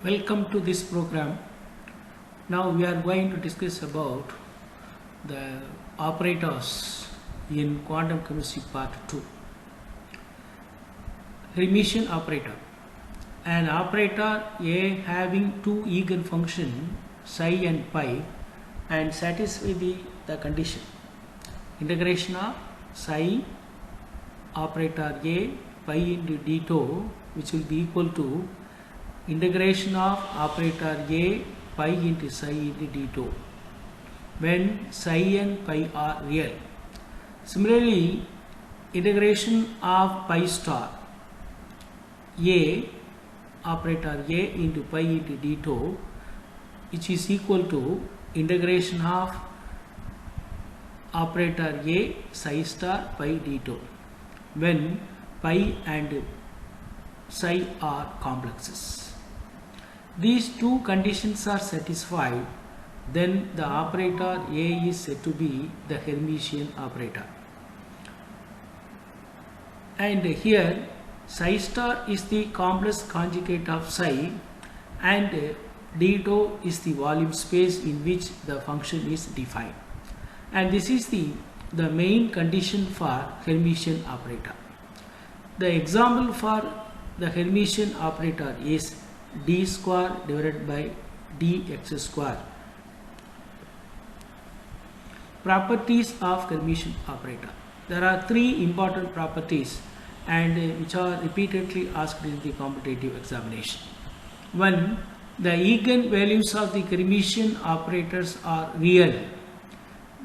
Welcome to this program. Now we are going to discuss about the operators in quantum chemistry part 2. Hermitian operator. An operator A having two eigenfunction psi and pi and satisfy the condition. Integration of psi operator A pi into d tau, which will be equal to integration of operator A pi into psi into d tau when psi and pi are real. Similarly, integration of pi star A operator A into pi into d tau, which is equal to integration of operator A psi star pi d tau when pi and psi are complexes. These two conditions are satisfied, then the operator A is said to be the Hermitian operator. And here psi star is the complex conjugate of psi and d tau is the volume space in which the function is defined. And this is the main condition for Hermitian operator. The example for the Hermitian operator is d square divided by dx square. Properties of Hermitian operator. There are three important properties and which are repeatedly asked in the competitive examination. One, the eigenvalues of the Hermitian operators are real.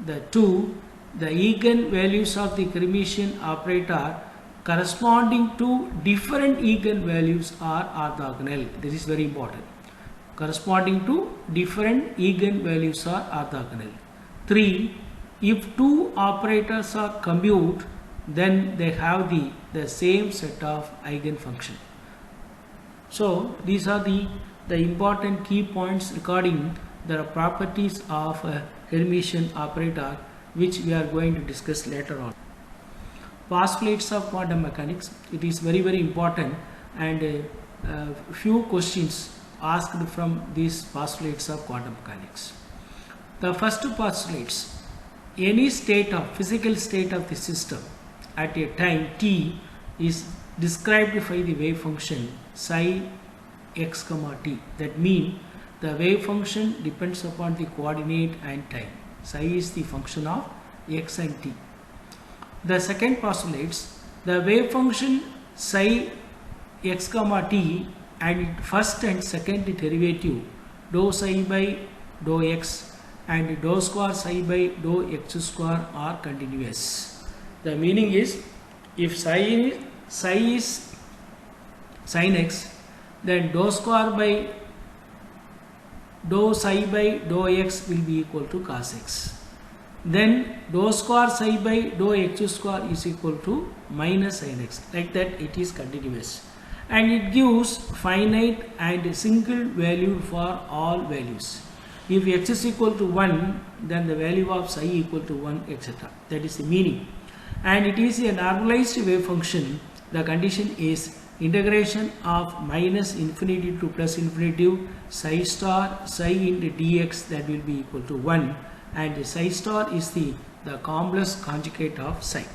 The two, the eigenvalues of the Hermitian operator corresponding to different eigenvalues are orthogonal. This is very important. Corresponding to different eigenvalues are orthogonal. 3. If two operators are commute, then they have the same set of eigenfunction. So these are the important key points regarding the properties of a Hermitian operator, which we are going to discuss later on. Postulates of quantum mechanics. It is very important, and few questions asked from these postulates of quantum mechanics. The first postulates: any physical state of the system at a time t is described by the wave function psi x comma t. That means the wave function depends upon the coordinate and time. Psi is the function of x and t. The second postulates the wave function psi x comma t and first and second derivative dou psi by dou x and dou square psi by dou x square are continuous. The meaning is, if psi is sin x, then dou square by dou psi by dou x will be equal to cos x. Then dou square psi by dou x square is equal to minus sin x. Like that it is continuous. And it gives finite and single value for all values. If x is equal to 1, then the value of psi equal to 1, etc. That is the meaning. And it is a normalized wave function. The condition is integration of minus infinity to plus infinity psi star psi into dx, that will be equal to 1. And psi star is the complex conjugate of psi.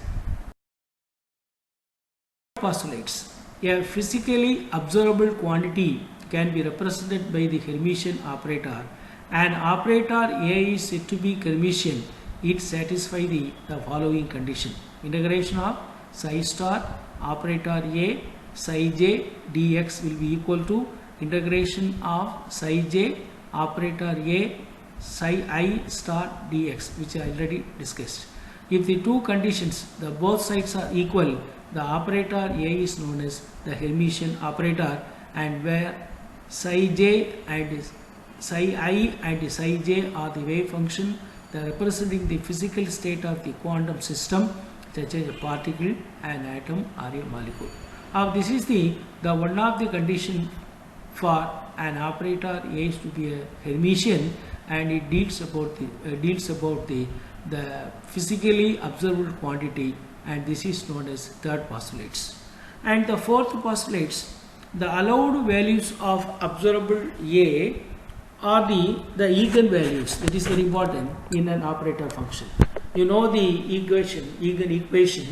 Postulates: a physically observable quantity can be represented by the Hermitian operator. An operator A is said to be Hermitian. It satisfies the following condition: integration of psi star operator A psi j dx will be equal to integration of psi j operator A psi I star dx, which I already discussed. If the two conditions, both sides are equal, the operator A is known as the Hermitian operator, and where psi j and psi I and psi j are the wave function, they are representing the physical state of the quantum system, such as a particle, an atom, or a molecule. This is the one of the condition for an operator A is to be a Hermitian, and it deals about the physically observable quantity, and this is known as third postulates. And the fourth postulates: the allowed values of observable A are the eigenvalues. That is very important in an operator function. You know the eigenequation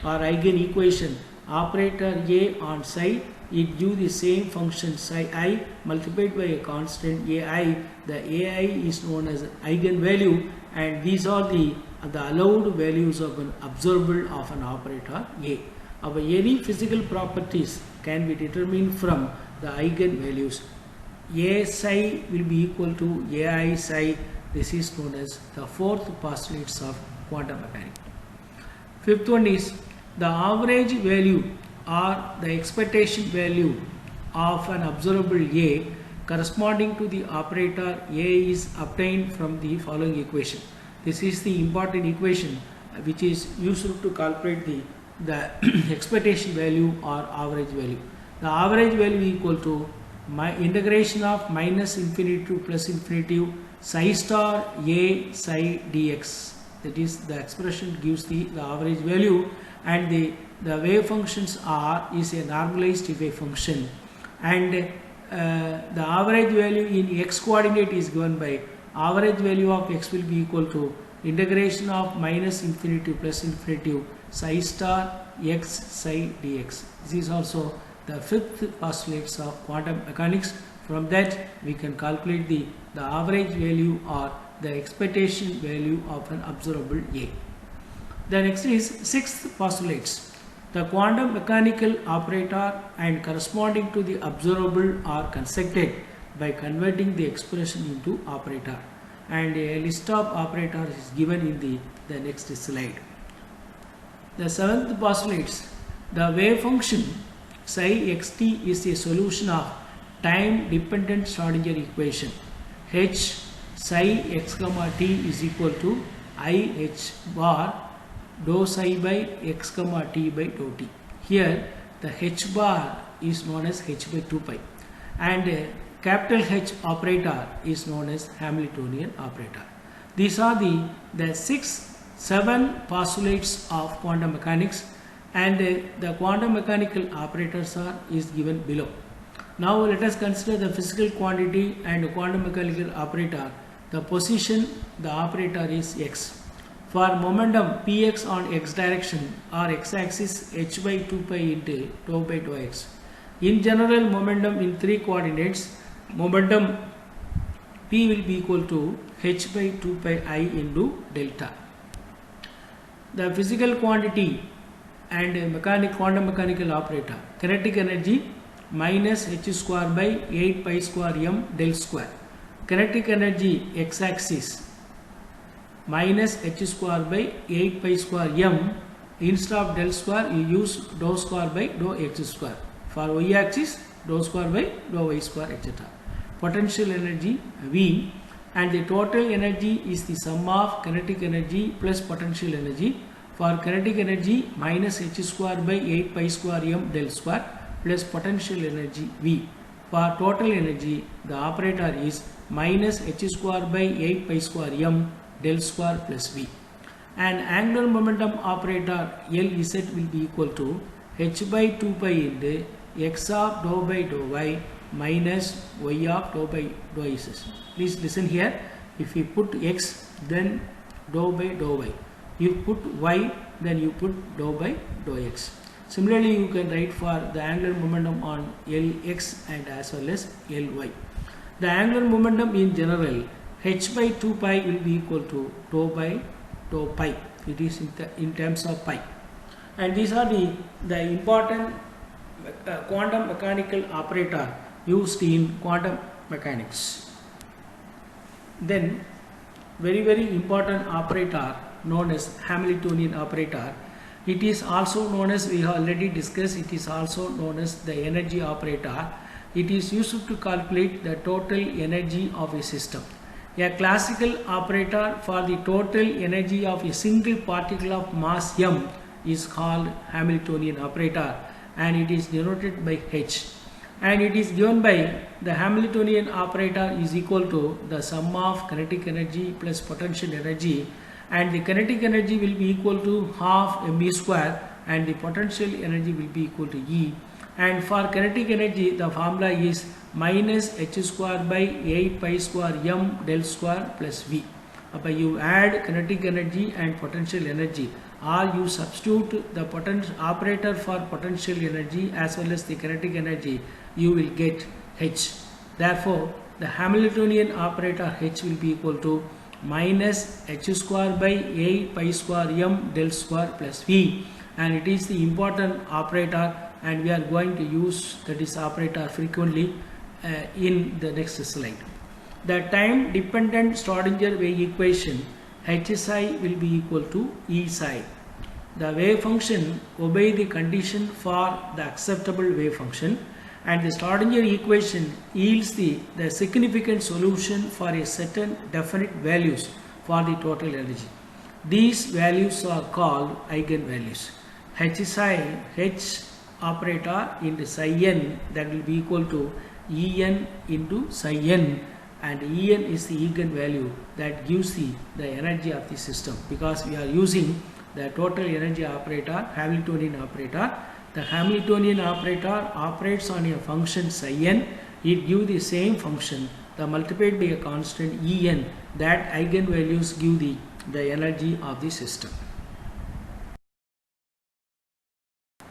or eigenequation operator A on psi, it gives the same function psi I multiplied by a constant AI. The AI is known as eigenvalue, and these are the allowed values of an observable of an operator A. Our any physical properties can be determined from the eigenvalues. A psi will be equal to AI psi. This is known as the fourth postulates of quantum mechanics. Fifth one is the average value or the expectation value of an observable A corresponding to the operator A is obtained from the following equation. This is the important equation which is used to calculate the expectation value or average value. The average value equal to my integration of minus infinity to plus infinity psi star A psi dx. That is, the expression gives the average value, and the wave functions R is a normalized wave function, and the average value in x coordinate is given by average value of x will be equal to integration of minus infinity to plus infinity psi star x psi dx. This is also the fifth postulates of quantum mechanics. From that we can calculate the average value or the expectation value of an observable A. The next is sixth postulates. The quantum mechanical operator and corresponding to the observable are constructed by converting the expression into operator, and a list of operators is given in the next slide. The seventh postulates, the wave function psi xt is a solution of time dependent Schrodinger equation. H psi x comma t is equal to I h bar dou psi by x comma t by dou t. Here the h bar is known as h by 2 pi, and capital H operator is known as Hamiltonian operator. These are the seven postulates of quantum mechanics, and the quantum mechanical operators is given below. Now let us consider the physical quantity and quantum mechanical operator. The position, the operator is x. For momentum px on x direction or x-axis h by 2 pi into tau by tau x. In general, momentum in three coordinates, momentum p will be equal to h by 2 pi I into delta. The physical quantity and quantum mechanical operator, kinetic energy minus h square by 8 pi square m del square. Kinetic energy x-axis minus h square by 8 pi square m. Instead of del square you use dou square by dou x square. For y-axis dou square by dou y square, etc. Potential energy V, and the total energy is the sum of kinetic energy plus potential energy. For kinetic energy minus h square by 8 pi square m del square plus potential energy V. For total energy, the operator is minus h square by 8 pi square m del square plus V. And angular momentum operator Lz will be equal to h by 2 pi into x of dou by dou y minus y of dou by dou z. Please listen here. If you put x, then dou by dou y. You put y, then you put dou by dou x. Similarly, you can write for the angular momentum on Lx and as well as Ly. The angular momentum in general, h by 2 pi will be equal to tau by tau pi. It is in terms of pi. And these are the important quantum mechanical operator used in quantum mechanics. Then very important operator known as Hamiltonian operator. It is also known as, we have already discussed, it is also known as the energy operator. It is used to calculate the total energy of a system. A classical operator for the total energy of a single particle of mass m is called Hamiltonian operator, and it is denoted by H. And it is given by the Hamiltonian operator is equal to the sum of kinetic energy plus potential energy, and the kinetic energy will be equal to half mv square, and the potential energy will be equal to E. And for kinetic energy, the formula is minus h square by 8 pi square m del square plus v. You add kinetic energy and potential energy, or you substitute the operator for potential energy as well as the kinetic energy, you will get h. Therefore, the Hamiltonian operator h will be equal to minus h square by 8 pi square m del square plus v, and it is the important operator, and we are going to use that operator frequently in the next slide. The time dependent Schrodinger wave equation h psi will be equal to E psi. The wave function obeys the condition for the acceptable wave function, and the Schrodinger equation yields the significant solution for a certain definite values for the total energy. These values are called eigenvalues. H psi, H operator into psi n, that will be equal to En into psi n, and En is the eigenvalue that gives the energy of the system, because we are using the total energy operator, Hamiltonian operator. The Hamiltonian operator operates on a function psi n. It gives the same function, the multiplied by a constant En, that eigenvalues give the energy of the system,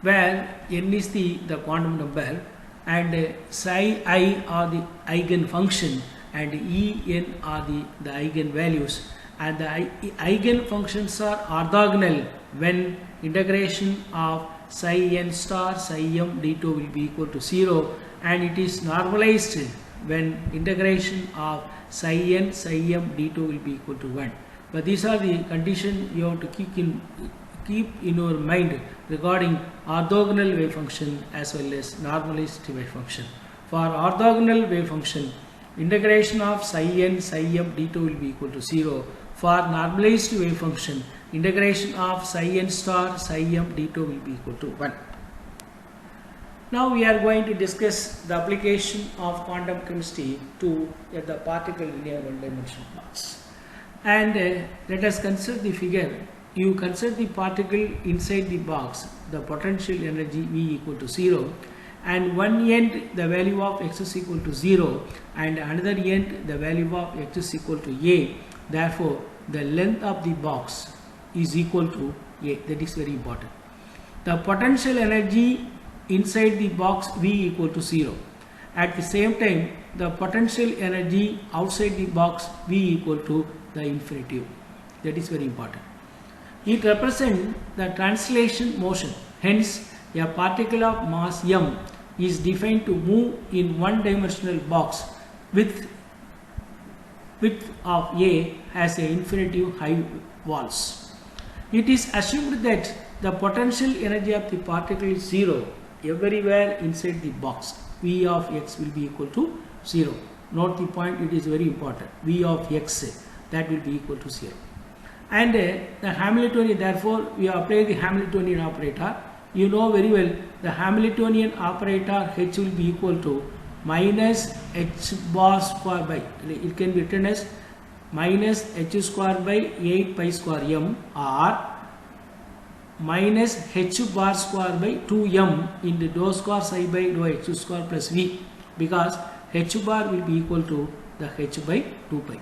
where n is the quantum number, and psi I are the eigen function, and En are the eigenvalues, and the eigen functions are orthogonal when integration of psi n star psi m d2 will be equal to 0, and it is normalized when integration of psi n psi m d2 will be equal to 1. But these are the conditions you have to keep in your mind regarding orthogonal wave function as well as normalized wave function. For orthogonal wave function, integration of psi n psi m d2 will be equal to 0. For normalized wave function, integration of psi n star psi m d2 will be equal to 1. Now we are going to discuss the application of quantum chemistry to the particle linear one-dimensional box. And let us consider the figure. You consider the particle inside the box, the potential energy V equal to 0, and one end the value of x is equal to 0, and another end the value of x is equal to a. Therefore, the length of the box is equal to a. That is very important. The potential energy inside the box V equal to 0. At the same time, the potential energy outside the box V equal to the infinitive. That is very important. It represents the translation motion. Hence, a particle of mass m is defined to move in one-dimensional box with width of a has a infinitive high walls. It is assumed that the potential energy of the particle is 0 everywhere inside the box. V of x will be equal to 0. Note the point, it is very important. V of x, that will be equal to 0. And the Hamiltonian, therefore we apply the Hamiltonian operator. You know very well the Hamiltonian operator h will be equal to minus h bar square by, it can be written as minus h square by 8 pi square m, or minus h bar square by 2m into dou square psi by dou x square plus v, because h bar will be equal to the h by 2 pi.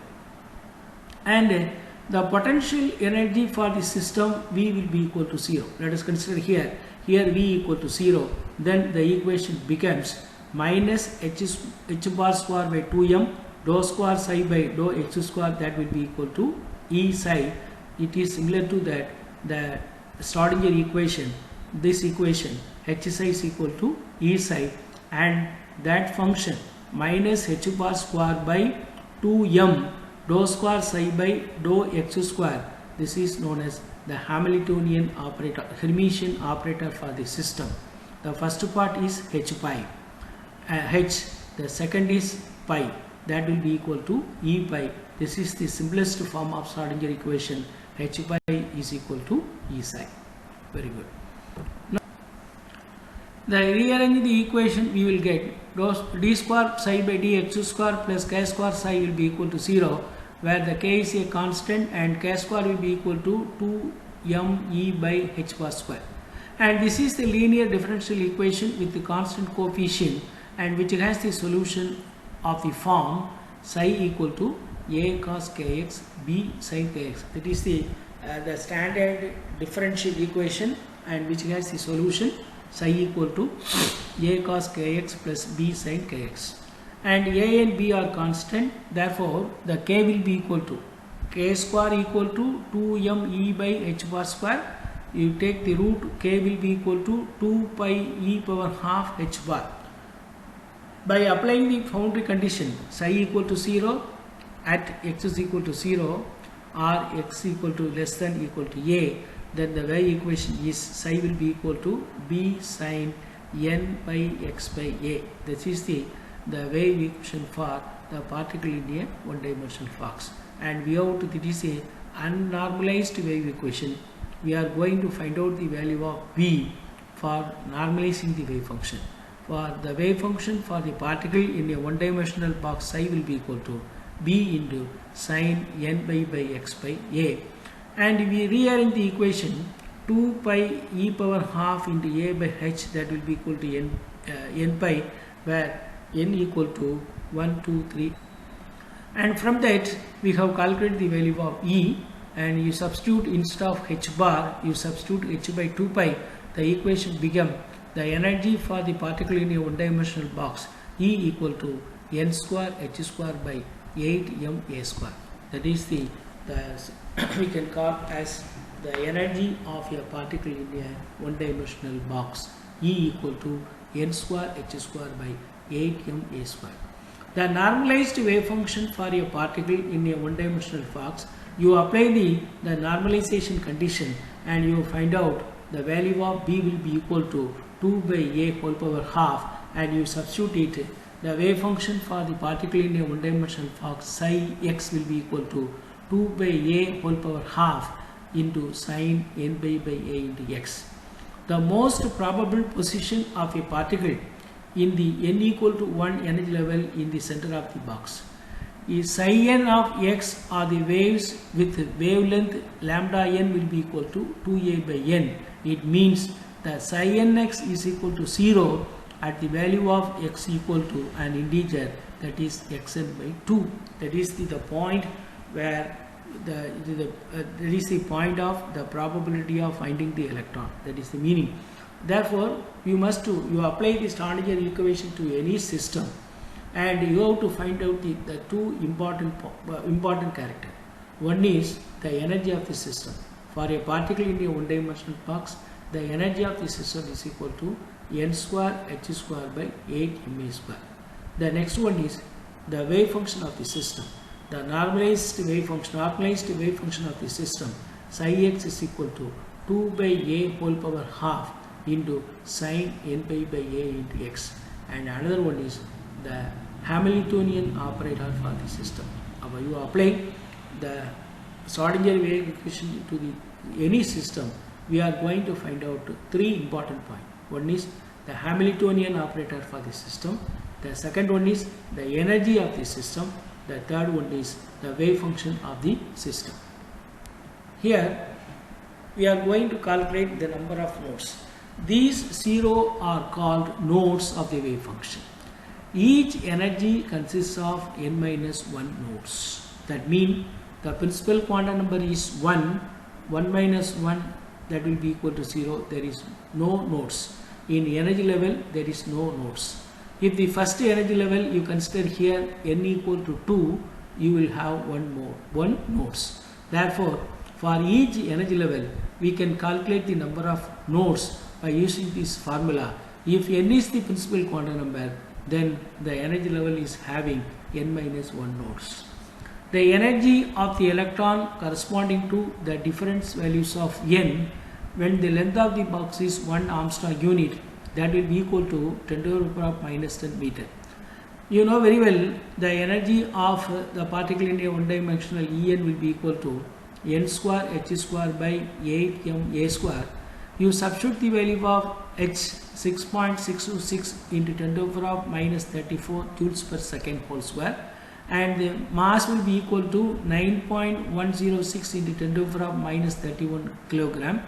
And the potential energy for the system V will be equal to 0. Let us consider here V equal to 0. Then the equation becomes minus h bar square by 2m dou square psi by dou x square, that will be equal to E psi. It is similar to that the Schrodinger equation. This equation h psi is equal to E psi, and that function minus h bar square by 2m dou square psi by dou x square, this is known as the Hamiltonian operator, Hermitian operator for the system. The first part is h pi, h, the second is pi, that will be equal to E pi. This is the simplest form of Schrodinger equation. H pi is equal to E psi. Very good. Now, the rearrange the equation, we will get d square psi by dx square plus k square psi will be equal to 0, where the k is a constant and k square will be equal to 2m e by h bar square. And this is the linear differential equation with the constant coefficient, and which has the solution of the form psi equal to a cos kx b sin kx. That is the standard differential equation, and which has the solution psi equal to a cos kx plus b sin kx. And a and b are constant, therefore the k will be equal to k square equal to 2m e by h bar square. You take the root, k will be equal to 2 pi e power half h bar. By applying the boundary condition psi equal to 0 at x is equal to 0 or x equal to less than equal to a, then the wave equation is psi will be equal to b sin n by x by a. This is the wave equation for the particle in a one-dimensional box. And we have to, it is a unnormalized wave equation. We are going to find out the value of b for normalizing the wave function. For the wave function for the particle in a one-dimensional box, psi will be equal to b into sin n by x by a. And we rearrange the equation 2 pi e power half into a by h, that will be equal to n pi, where n equal to 1, 2, 3. And from that we have calculated the value of E, and you substitute instead of h bar, you substitute h by 2 pi. The equation become the energy for the particle in a one-dimensional box E equal to n square h square by 8m a square. That is the we can call as the energy of a particle in a one-dimensional box E equal to n square h square by 8m a square. The normalized wave function for a particle in a one-dimensional box, you apply the normalization condition and you find out the value of b will be equal to 2 by a whole power half, and you substitute it. The wave function for the particle in a one-dimensional box psi x will be equal to 2 by a whole power half into sin n by a into x. The most probable position of a particle in the n equal to 1 energy level in the center of the box is psi n of x, or the waves with wavelength lambda n will be equal to 2a by n. It means that psi nx is equal to 0 at the value of x equal to an integer, that is xn by 2. That is the point where that is the point of the probability of finding the electron. That is the meaning. Therefore, you apply the Schrödinger equation to any system, and you have to find out the two important character. One is the energy of the system. For a particle in a one-dimensional box, the energy of the system is equal to n square h square by 8m a square. The next one is the wave function of the system. The normalized wave function of the system, psi x is equal to 2 by a whole power half into sin n pi by a into x. And another one is the Hamiltonian operator for the system. Now you apply the Schrödinger wave equation to any system, we are going to find out three important points. One is the Hamiltonian operator for the system. The second one is the energy of the system. The third one is the wave function of the system. Here we are going to calculate the number of nodes. These 0 are called nodes of the wave function. Each energy consists of n minus 1 nodes. That means the principal quantum number is 1, 1 minus 1, that will be equal to 0. There is no nodes. In energy level, there is no nodes. If the first energy level you consider here n equal to 2, you will have one nodes. Therefore, for each energy level, we can calculate the number of nodes by using this formula. If n is the principal quantum number, then the energy level is having n minus 1 nodes. The energy of the electron corresponding to the difference values of n when the length of the box is 1 Armstrong unit, that will be equal to 10 to the power of minus 10 meter. You know very well the energy of the particle in a one-dimensional En will be equal to n square h square by 8m a square. You substitute the value of h 6.626 into 10 to the power of minus 34 joules per second whole square, and the mass will be equal to 9.106 into 10 to the power of minus 31 kilogram.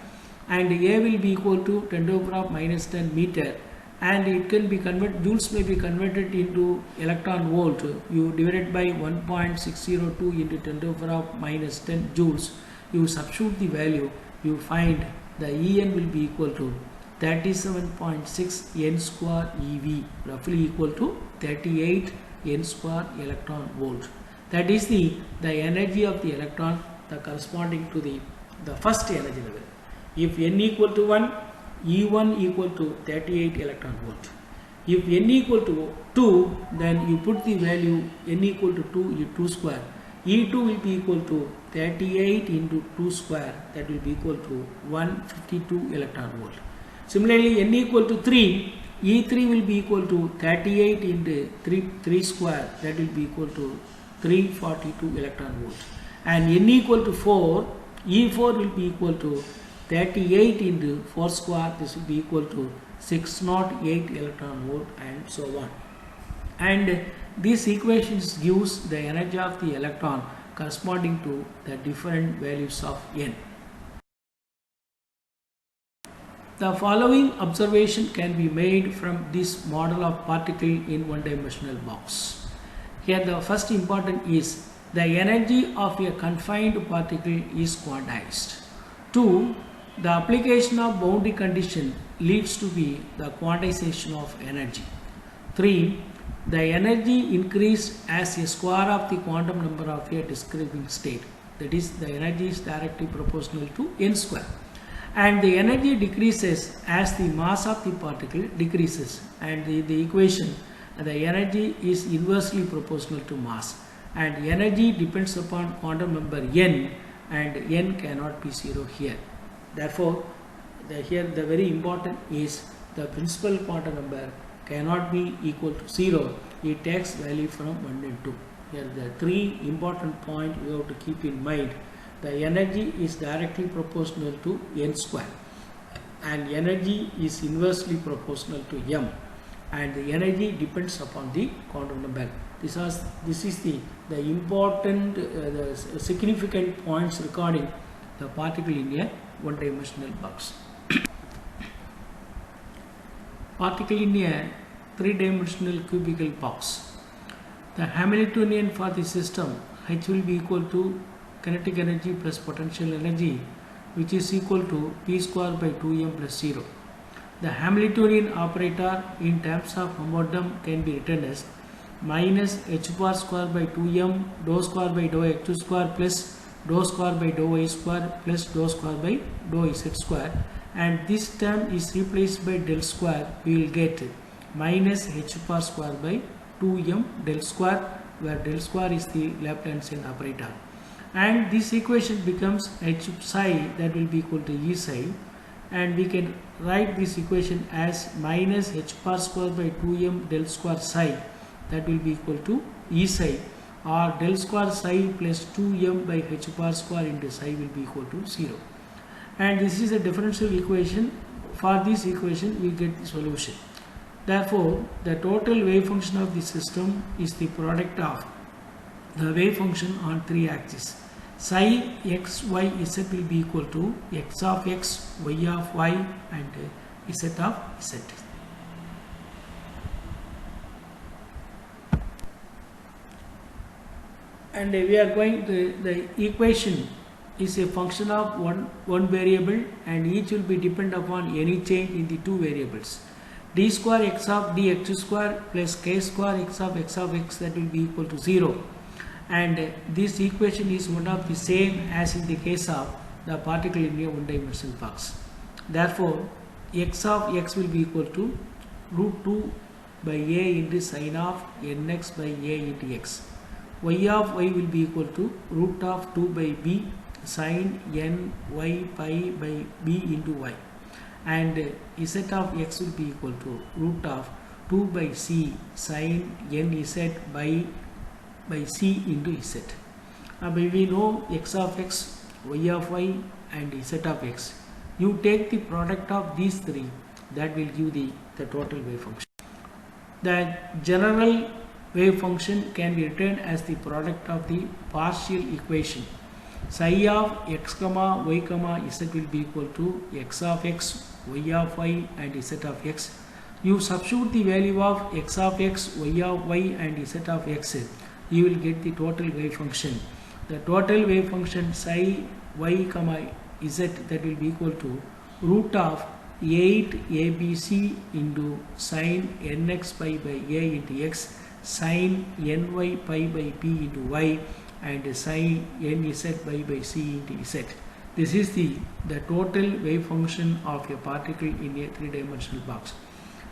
and A will be equal to 10 to the power of minus 10 meter, and it can be converted, joules may be converted into electron volt. You divide by 1.602 into 10 to the power of minus 10 joules. You substitute the value, you find the En will be equal to 37.6 n square eV, roughly equal to 38 n square electron volt. That is the energy of the electron, the corresponding to the first energy level. If n equal to 1, E1 equal to 38 electron volt. If n equal to 2, then you put the value n equal to 2, 2 square. E2 will be equal to 38 into 2 square, that will be equal to 152 electron volt. Similarly, n equal to 3, E3 will be equal to 38 into 3 square, that will be equal to 342 electron volt. And n equal to 4, E4 will be equal to 38 into 4 square, this will be equal to 608 electron volt, and so on. And these equations gives the energy of the electron corresponding to the different values of n. The following observation can be made from this model of particle in one-dimensional box. Here the first important is the energy of a confined particle is quantized. 2. The application of boundary condition leads to the quantization of energy. 3. The energy increased as a square of the quantum number of a describing state. That is, the energy is directly proportional to n square. And the energy decreases as the mass of the particle decreases. And the equation, the energy is inversely proportional to mass. And energy depends upon quantum number n, and n cannot be 0 here. Therefore, here the very important is the principal quantum number cannot be equal to 0. It takes value from 1 and 2. Here the 3 important points we have to keep in mind. The energy is directly proportional to n square, and energy is inversely proportional to m, and the energy depends upon the quantum number. This is the important the significant points regarding the particle in a one-dimensional box. Particle in a three-dimensional cubical box. The Hamiltonian for the system H will be equal to kinetic energy plus potential energy, which is equal to p square by 2m plus 0. The Hamiltonian operator in terms of momentum can be written as minus h bar square by 2m dou square by dou x square plus dou square by dou y square plus dou square by dou z square, and this term is replaced by del square. We will get minus h bar square by 2m del square, where del square is the Laplacian operator, and this equation becomes h psi, that will be equal to E psi, and we can write this equation as minus h bar square by 2m del square psi, that will be equal to E psi, or del square psi plus 2m by h bar square into psi will be equal to 0. And this is a differential equation. For this equation we get the solution. Therefore, the total wave function of the system is the product of the wave function on 3 axes. Psi x, y, z will be equal to x of x, y of y, and z of z. And we are going to the equation is a function of one variable, and each will be dependent upon any change in the two variables. D square x of dx square plus k square x of x, that will be equal to 0. And this equation is one of the same as in the case of the particle in a one-dimensional box. Therefore, x of x will be equal to root 2 by a into sine of nx by a into x. Y of y will be equal to root of 2 by b sine n y pi by b into y, and z of x will be equal to root of 2 by c sine n z by c into z. Now we know x of x, y of y, and z of x. You take the product of these three, that will give the total wave function. The general wave function can be written as the product of the partial equation psi of x comma y comma z will be equal to x of x, y of y and z of x. You substitute the value of x of x, y of y and z of x, you will get the total wave function. The total wave function psi y comma z, that will be equal to root of 8 abc into sine nx pi by a into x, sine ny pi by p into y and sine nz pi by c into z. This is the total wave function of a particle in a three-dimensional box.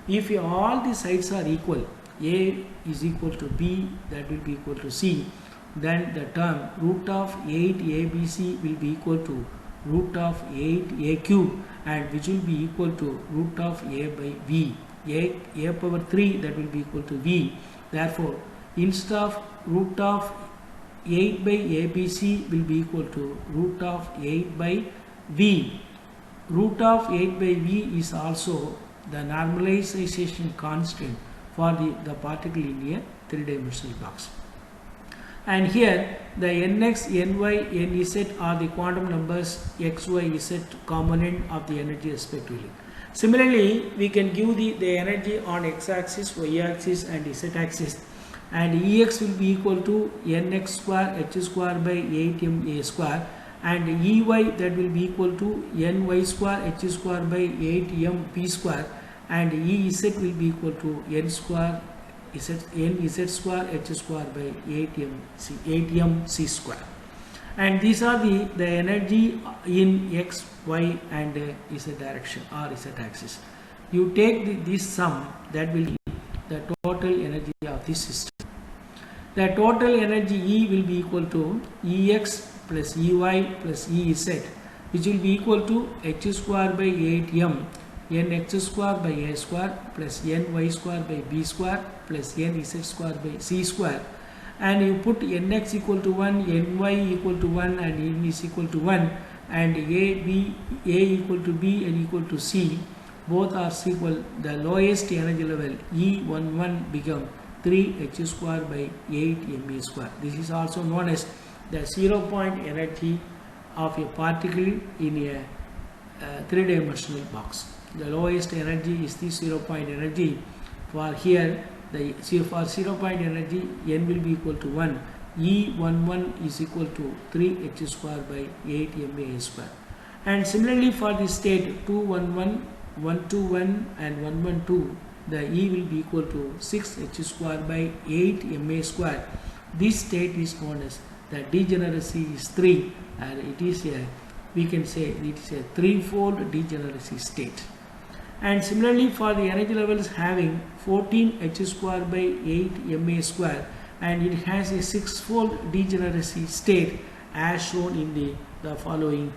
If all the sides are equal, a is equal to b, that will be equal to c, then the term root of 8 abc will be equal to root of 8 a cube, and which will be equal to root of a by v. A power 3, that will be equal to v. Therefore, instead of root of 8 by abc will be equal to root of 8 by v. Root of 8 by v is also the normalization constant for the particle in a three-dimensional box. And here the nx, ny, nz are the quantum numbers x, y, z component of the energy respectively. Similarly, we can give the energy on x-axis, y-axis and z-axis, and Ex will be equal to nx square h square by 8m a square, and Ey, that will be equal to ny square h square by 8m p square, and Ez will be equal to n square nz square h square by 8m c square. And these are the energy in x, y and z direction or z axis. You take this sum, that will be the total energy of this system. The total energy E will be equal to Ex plus Ey plus Ez, which will be equal to h square by 8m nx square by a square plus ny square by b square plus nz square by c square, and you put nx equal to 1, ny equal to 1 and n is equal to 1, and a equal to b and equal to c, both are equal. The lowest energy level E11 become 3h square by 8ma square. This is also known as the 0 point energy of a particle in a three-dimensional box. The lowest energy is the 0 point energy. For here, for 0 point energy, n will be equal to 1. E11 is equal to 3h square by 8ma square. And similarly for the state 211, 121 and 112, the E will be equal to 6h square by 8ma square. This state is known as the degeneracy is 3, and it is a, we can say it is a threefold degeneracy state. And similarly for the energy levels having 14h square by 8ma square, and it has a sixfold degeneracy state as shown in the following.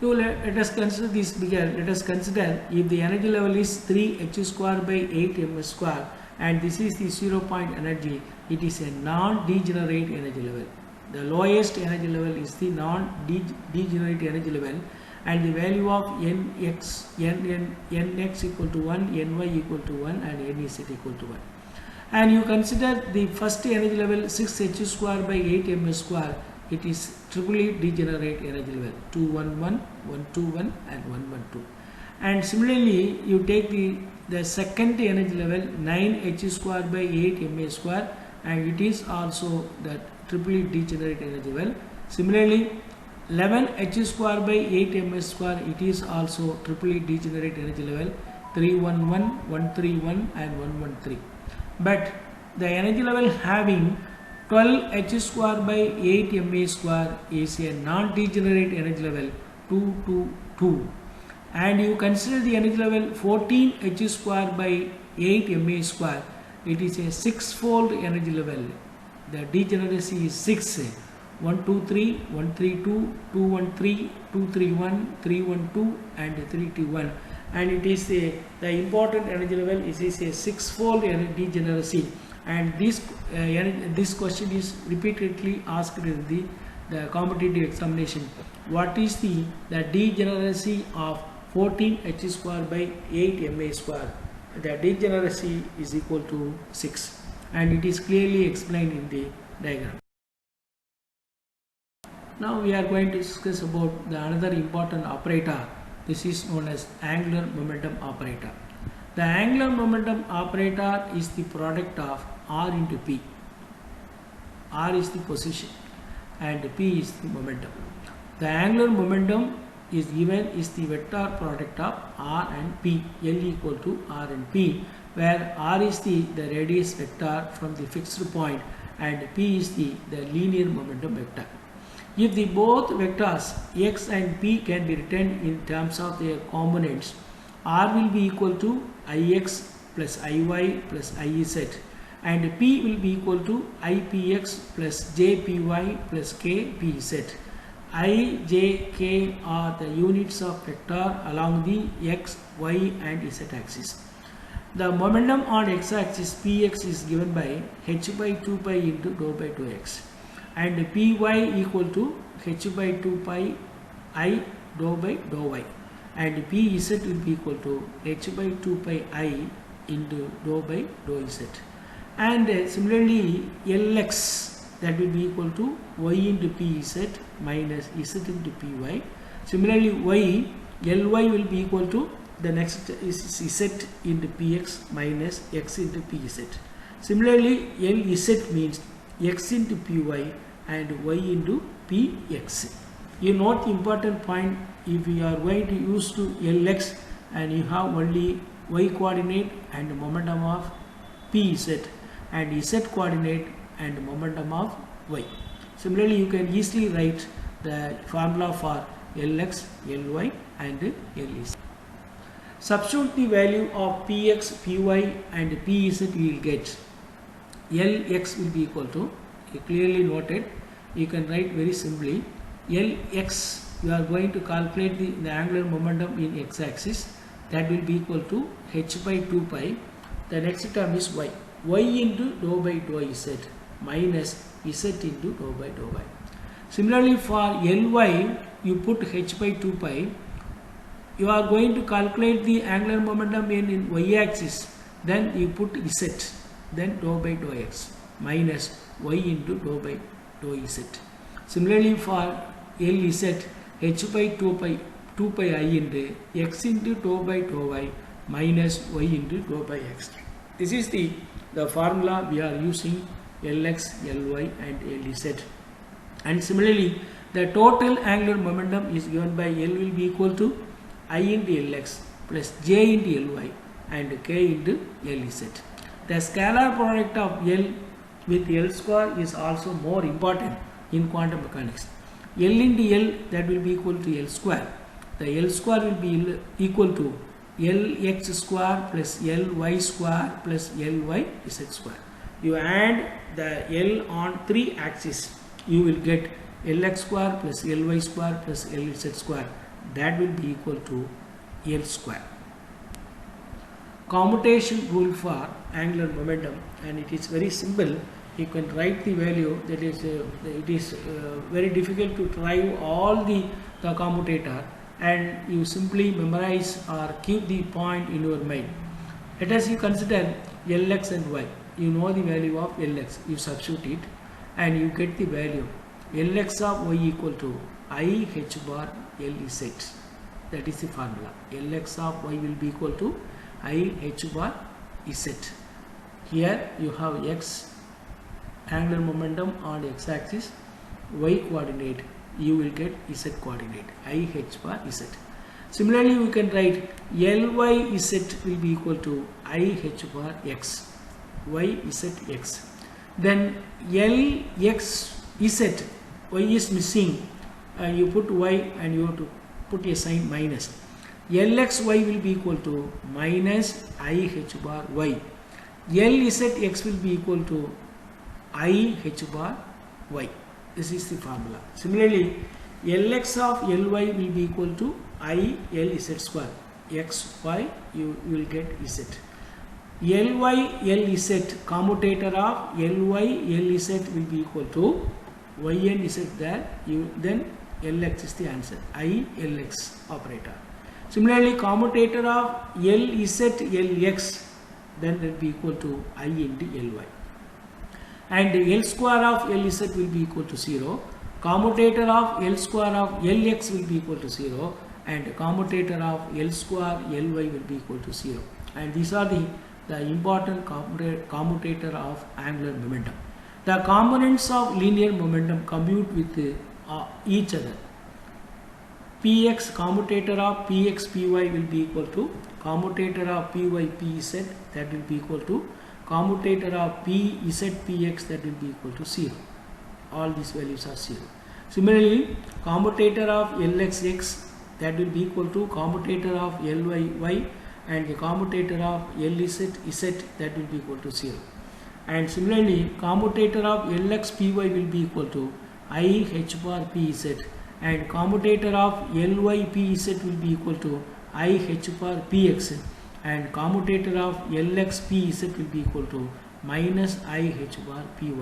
So let us consider this bigger. Let us consider if the energy level is 3h square by 8m square, and this is the 0 point energy, it is a non-degenerate energy level. The lowest energy level is the non-degenerate energy level, and the value of nx equal to 1, ny equal to 1 and nz equal to 1. And you consider the first energy level 6h square by 8m square, it is triply degenerate energy level 211, 121 and 112. And similarly you take the second energy level 9h square by 8ma square, and it is also the triply degenerate energy level. Similarly 11h square by 8ma square, it is also triply degenerate energy level 311, 131 and 113. But the energy level having 12h square by 8ma square is a non-degenerate energy level 222, and you consider the energy level 14h square by 8ma square, it is a sixfold energy level. The degeneracy is 6, 123, 132, 213, 231, 312 and 321, and it is the important energy level is a sixfold degeneracy. And this question is repeatedly asked in the competitive examination. What is the degeneracy of 14h square by 8ma square? The degeneracy is equal to 6, and it is clearly explained in the diagram. Now we are going to discuss about the another important operator. This is known as angular momentum operator. The angular momentum operator is the product of r into p. R is the position and p is the momentum. The angular momentum is given is the vector product of r and p, L equal to r and p, where r is the radius vector from the fixed point and p is the linear momentum vector. If the both vectors x and p can be written in terms of their components, r will be equal to ix plus iy plus iz, and p will be equal to ipx plus jpy plus kpz. I, j, k are the units of vector along the x, y and z axis. The momentum on x axis px is given by h by 2 pi into dou by dou x, and py equal to h by 2 pi I dou by dou y, and pz will be equal to h by 2 pi I into dou by dou z. And similarly Lx, that will be equal to y into pz minus z into py. Similarly Ly will be equal to the next is z into px minus x into pz. Similarly Lz means x into py and y into px. You note the important point, if you are going to use to Lx and you have only y coordinate and momentum of pz and z coordinate and momentum of y. Similarly, you can easily write the formula for Lx, Ly and Lz. Substitute the value of px, py and pz, you will get Lx will be equal to, clearly noted, you can write very simply Lx, you are going to calculate the angular momentum in x axis, that will be equal to h by 2 pi, the next term is y, y into dou by dou z minus z into dou by dou y. Similarly for Ly, you put h by 2 pi, you are going to calculate the angular momentum in y axis, then you put z, then dou by dou x minus y into dou by dou z. Similarly for Lz, h by 2 pi I into x into dou by dou y minus y into dou by x. This is the formula we are using Lx, Ly and Lz. And similarly, the total angular momentum is given by L will be equal to I into Lx plus j into Ly and k into Lz. The scalar product of L with L square is also more important in quantum mechanics. L into L, that will be equal to L square. The L square will be equal to Lx square plus Ly square plus Lyz square. You add the L on 3 axes, you will get Lx square plus Ly square plus Lz square, that will be equal to L square. Commutation rule for angular momentum, and it is very simple. You can write the value, that is it is very difficult to drive all the commutator, and you simply memorize or keep the point in your mind. Let us consider Lx and y. You know the value of Lx, you substitute it and you get the value Lx of y equal to I h bar Lz. That is the formula. Lx of y will be equal to I h bar z. Here you have x, angular momentum on x axis, y coordinate, you will get z coordinate, I h bar z. Similarly, we can write Ly z will be equal to I h bar x, y z x. Then Lx z, y is missing, you put y and you have to put a sign minus. Lx y will be equal to minus I h bar y. Lz x will be equal to I h bar y. This is the formula. Similarly, Lx of Ly will be equal to I Lz square. X, y, you will get z. Ly Lz, commutator of Ly Lz will be equal to y and z there. Then Lx is the answer. I Lx operator. Similarly, commutator of Lz Lx, then it will be equal to I into Ly. And L square of Lz will be equal to 0. commutator of L square of Lx will be equal to 0 and commutator of L square Ly will be equal to 0. And these are the important commutator of angular momentum. The components of linear momentum commute with each other. Px commutator of Px Py will be equal to commutator of Py Pz, that will be equal to commutator of Pz Px, that will be equal to 0. All these values are 0. Similarly, commutator of Lxx, that will be equal to commutator of Lyy, and the commutator of Lz, that will be equal to 0. And similarly, commutator of Lx Py will be equal to I h bar Pz, and commutator of Ly Pz will be equal to I h bar Px, and commutator of Lx Pz will be equal to minus I h bar Py.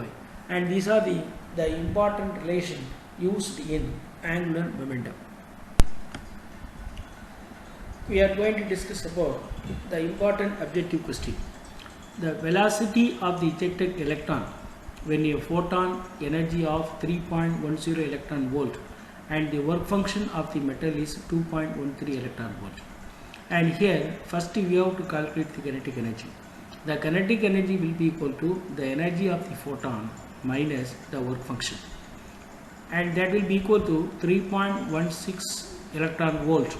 And these are the important relation used in angular momentum. We are going to discuss about the important objective question. The velocity of the ejected electron when a photon energy of 3.10 electron volt and the work function of the metal is 2.13 electron volt. And here first we have to calculate the kinetic energy. The kinetic energy will be equal to the energy of the photon minus the work function, and that will be equal to 3.16 electron volt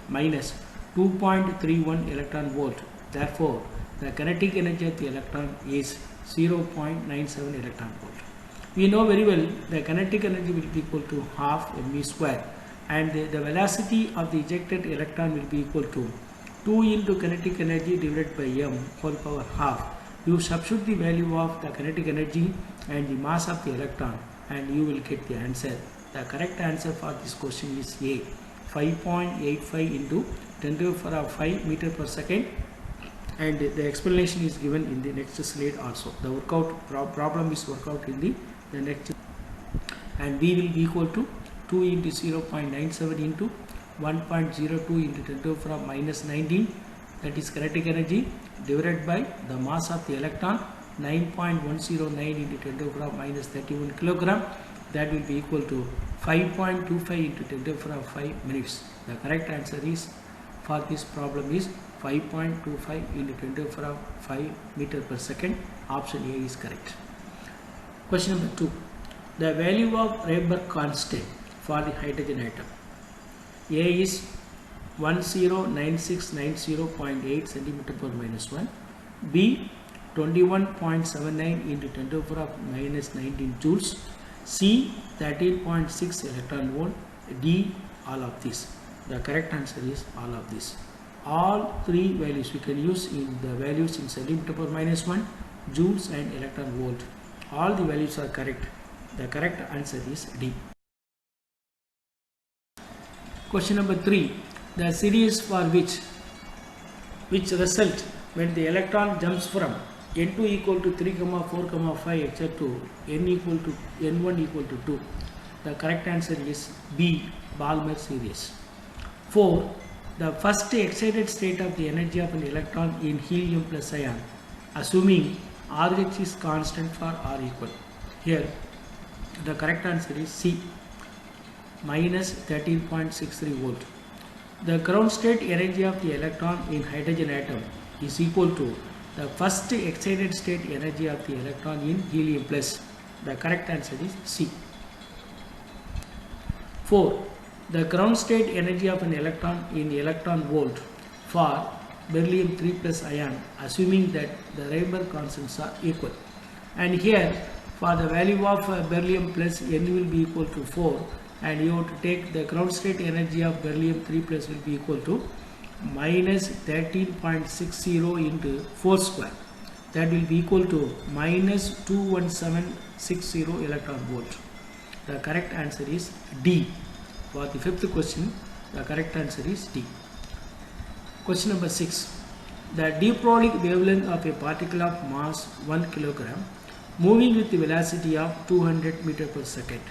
minus 2.31 electron volt. Therefore, the kinetic energy of the electron is 0.97 electron volt. We know very well the kinetic energy will be equal to half mv square, and the velocity of the ejected electron will be equal to 2 into kinetic energy divided by m whole power half. You substitute the value of the kinetic energy and the mass of the electron and you will get the answer. The correct answer for this question is A, 5.85 into 10 to the power of 5 meter per second, and the explanation is given in the next slide also. The problem is worked out in the next, and B will be equal to 2 into 0.97 into 1.02 into 10 to the power of minus 19, that is kinetic energy, divided by the mass of the electron 9.109 into 10 to the power of minus 31 kilogram, that will be equal to 5.25 into 10 to the power of 5 minutes. The correct answer is for this problem is 5.25 into 10 to the power of 5 meter per second. Option A is correct. Question number 2. The value of Rydberg constant for the hydrogen atom. A is 109690.8 centimeter per minus 1. B 21.79 into 10 to the power of minus 19 joules. C 13.6 electron volt. D all of this. The correct answer is all of this. All three values we can use in the values in centimeter per minus 1, joules and electron volt. All the values are correct. The correct answer is D. Question number 3. The series for which result when the electron jumps from n2 equal to 3, 4, 5 etc. to n equal to n1 equal to 2. The correct answer is B, Balmer series. 4. The first excited state of the energy of an electron in helium plus ion, assuming RH is constant for R equal. Here the correct answer is C, minus 13.63 volt. The ground state energy of the electron in hydrogen atom is equal to the first excited state energy of the electron in helium plus. The correct answer is C. 4. The ground state energy of an electron in electron volt for beryllium 3 plus ion, assuming that the Rydberg constants are equal. And here for the value of beryllium plus, n will be equal to 4, and you have to take the ground state energy of beryllium 3 plus will be equal to minus 13.60 into 4 square. That will be equal to minus 21760 electron volt. The correct answer is D. For the fifth question, the correct answer is D. Question number 6. The diprolic wavelength of a particle of mass 1 kilogram moving with the velocity of 200 meter per second.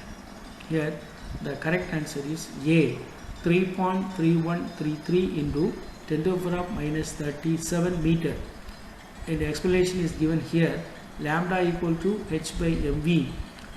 Here the correct answer is A, 3.3133 into 10 to the power of minus 37 meter. And the explanation is given here. Lambda equal to h by mv,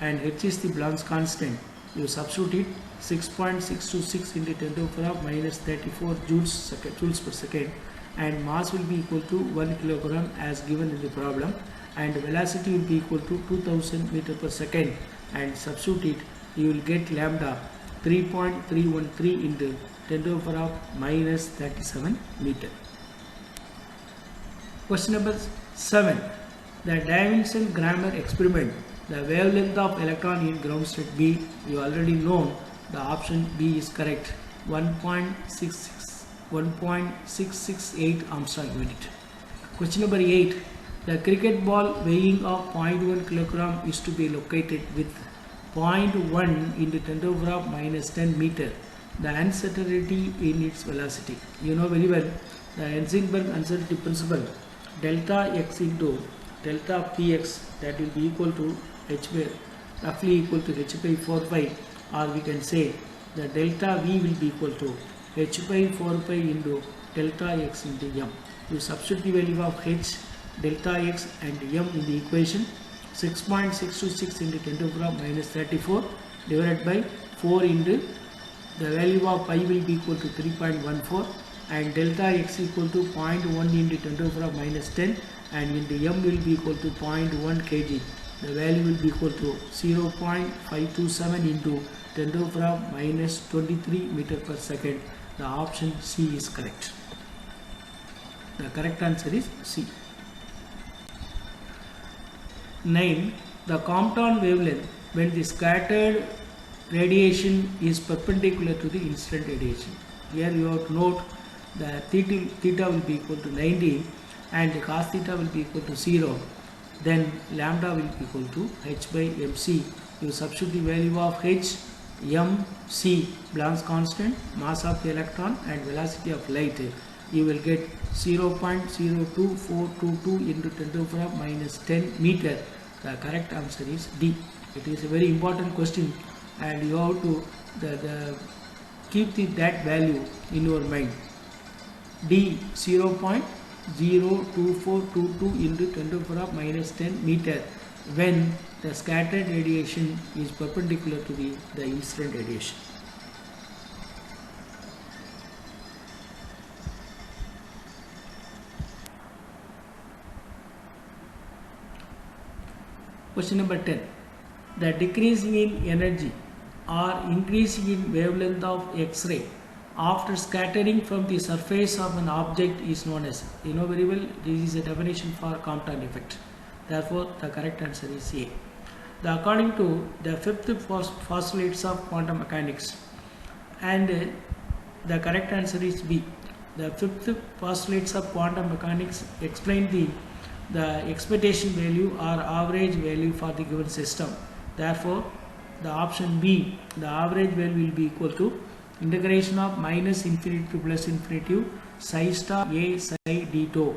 and h is the Planck's constant, You substitute 6.626 into 10 to the power of minus 34 joules per second, and mass will be equal to 1 kilogram as given in the problem, and velocity will be equal to 2000 meter per second, and substitute it, you will get lambda 3.313 into 10 to the power of minus 37 meter. Question number 7. The Davidson grammar experiment. The wavelength of electron in ground state B, you already know the option B is correct. 1.668 Armstrong unit. Question number 8. The cricket ball weighing of 0.1 kilogram is to be located with 0.1 into 10 to the power of minus 10 meter. The uncertainty in its velocity. You know very well the Heisenberg uncertainty principle. Delta x into delta px, that will be equal to h by roughly equal to h by 4 pi, or we can say the delta v will be equal to h by 4 pi into delta x into m. You substitute the value of h, delta x and m in the equation. 6.626 into 10 to the power minus 34 divided by 4 into the value of pi will be equal to 3.14, and delta x equal to 0.1 into 10 to the power minus 10, and into m will be equal to 0.1 kg. The value will be equal to 0.527 into 10 to the power minus 23 meter per second. The option C is correct. The correct answer is C. 9. The Compton wavelength when the scattered radiation is perpendicular to the incident radiation. Here you have to note the theta will be equal to 90 and the cos theta will be equal to 0. Then lambda will be equal to h by mc. You substitute the value of h, m, c, Planck's constant, mass of the electron and velocity of light. You will get 0.02422 into 10 to the power minus 10 meter. The correct answer is D. It is a very important question, and you have to keep that value in your mind. D 0.02422 into 10 to the power minus 10 meter when the scattered radiation is perpendicular to the incident radiation. Question number 10. The decreasing in energy or increasing in wavelength of X-ray after scattering from the surface of an object is known as, you know very well, this is a definition for Compton effect. Therefore, the correct answer is A. According to the fifth postulates of quantum mechanics, and the correct answer is B. The fifth postulates of quantum mechanics explain the expectation value or average value for the given system. Therefore, the option B, the average value will be equal to integration of minus infinity to plus infinity psi star A psi d tau.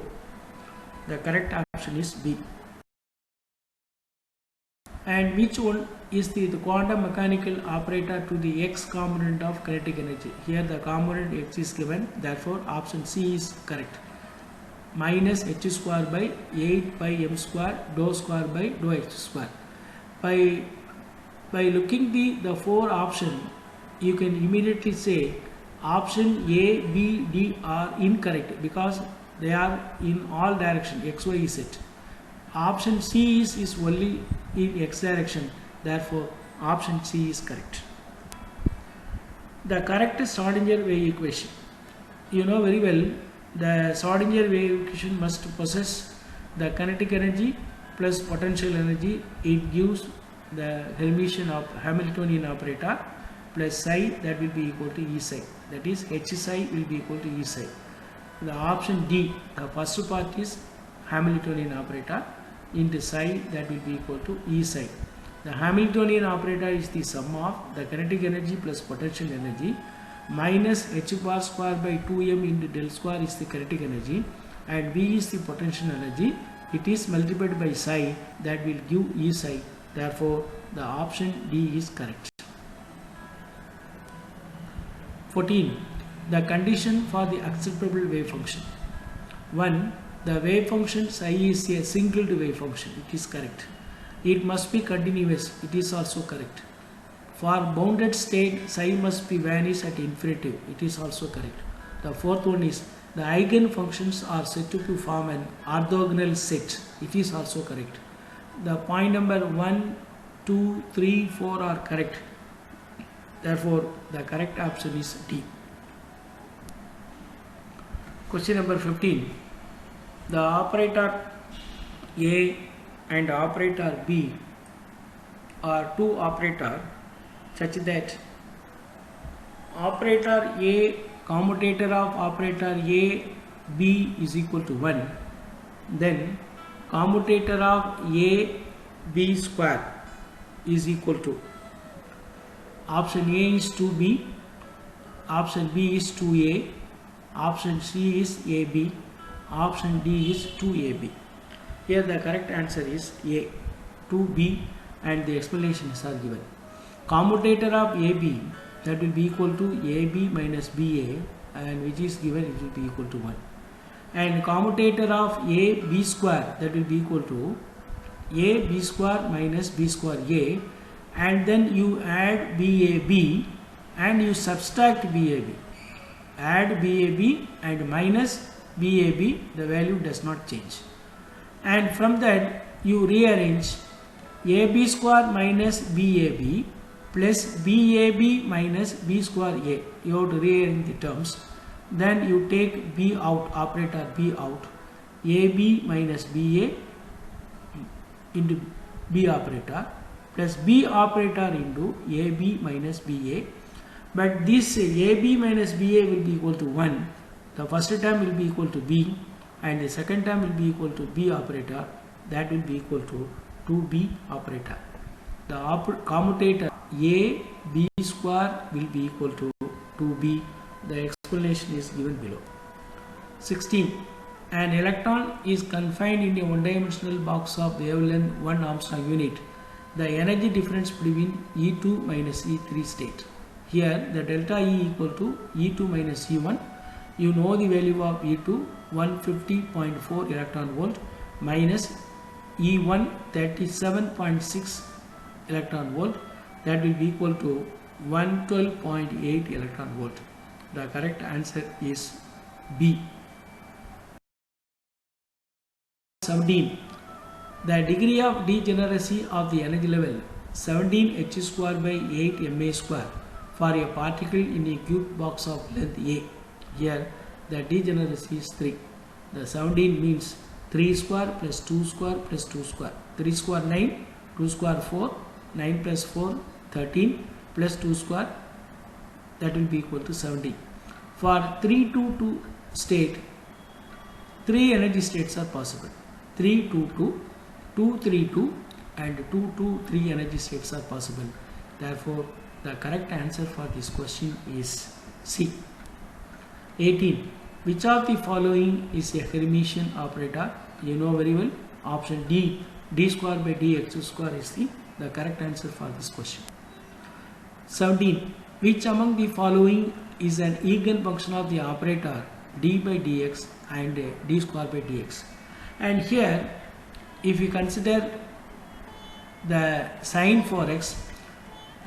The correct option is B. And which one is the quantum mechanical operator to the x component of kinetic energy? Here the component x is given, therefore option C is correct. Minus h square by 8 pi m square dou square by dou h square. By looking the four options, you can immediately say option A, B, D are incorrect because they are in all direction x, y, z. Option C is only in x direction, therefore option C is correct. The correct Schrodinger wave equation. You know very well the Schrodinger wave equation must possess the kinetic energy plus potential energy. It gives the Hamiltonian operator plus psi, that will be equal to E psi, that is H psi will be equal to E psi. The option D, the first part is Hamiltonian operator into psi, that will be equal to E psi. The Hamiltonian operator is the sum of the kinetic energy plus potential energy minus h bar square by 2m into del square is the kinetic energy and V is the potential energy. It is multiplied by psi, that will give E psi. Therefore, the option D is correct. 14. The condition for the acceptable wave function. 1. The wave function psi is a singled wave function. It is correct. It must be continuous. It is also correct. For bounded state, psi must be vanished at infinitive. It is also correct. The fourth one is the eigenfunctions are said to form an orthogonal set. It is also correct. The point number 1, 2, 3, 4 are correct. Therefore, the correct option is D. Question number 15. The operator A and operator B are two operators such that operator A, commutator of operator A, B is equal to 1. Then commutator of A, B square is equal to option A is 2B, option B is 2A, option C is AB, option D is 2AB. Here the correct answer is A, 2B, and the explanations are given. Commutator of AB, that will be equal to AB minus BA, and which is given, it will be equal to 1. And commutator of A B square, that will be equal to A B square minus B square A, and then you add BAB and you subtract BAB. Add BAB and minus BAB, the value does not change. And from that you rearrange AB square minus BAB plus BAB minus B square A. You have to rearrange the terms. Then you take B out, operator B out, AB minus BA into B operator plus B operator into AB minus BA. But this AB minus BA will be equal to 1. The first term will be equal to B and the second term will be equal to B operator. That will be equal to 2B operator. The commutator A B square will be equal to 2B. The explanation is given below. 16. An electron is confined in a one-dimensional box of wavelength 1 Armstrong unit. The energy difference between E2 minus E3 state. Here the delta E equal to E2 minus E1. You know the value of E2, 150.4 electron volt, minus E1, 37.6 electron volt. That will be equal to 112.8 electron volt. The correct answer is B. 17. The degree of degeneracy of the energy level 17 h square by 8 ma square for a particle in a cube box of length A. Here the degeneracy is 3. The 17 means 3 square plus 2 square plus 2 square. 3 square 9, 2 square 4, 9 plus 4 13 plus 2 square, that will be equal to 17. For 3-2-2 state, 3 energy states are possible. 3-2-2, 2-3-2 and 2-2-3 energy states are possible. Therefore, the correct answer for this question is C. 18. Which of the following is a Hermitian operator? You know very well. Option D, d square by dx square is the correct answer for this question. 17. Which among the following is an eigenfunction of the operator d by dx and d square by dx? And here, if you consider the sin 4x,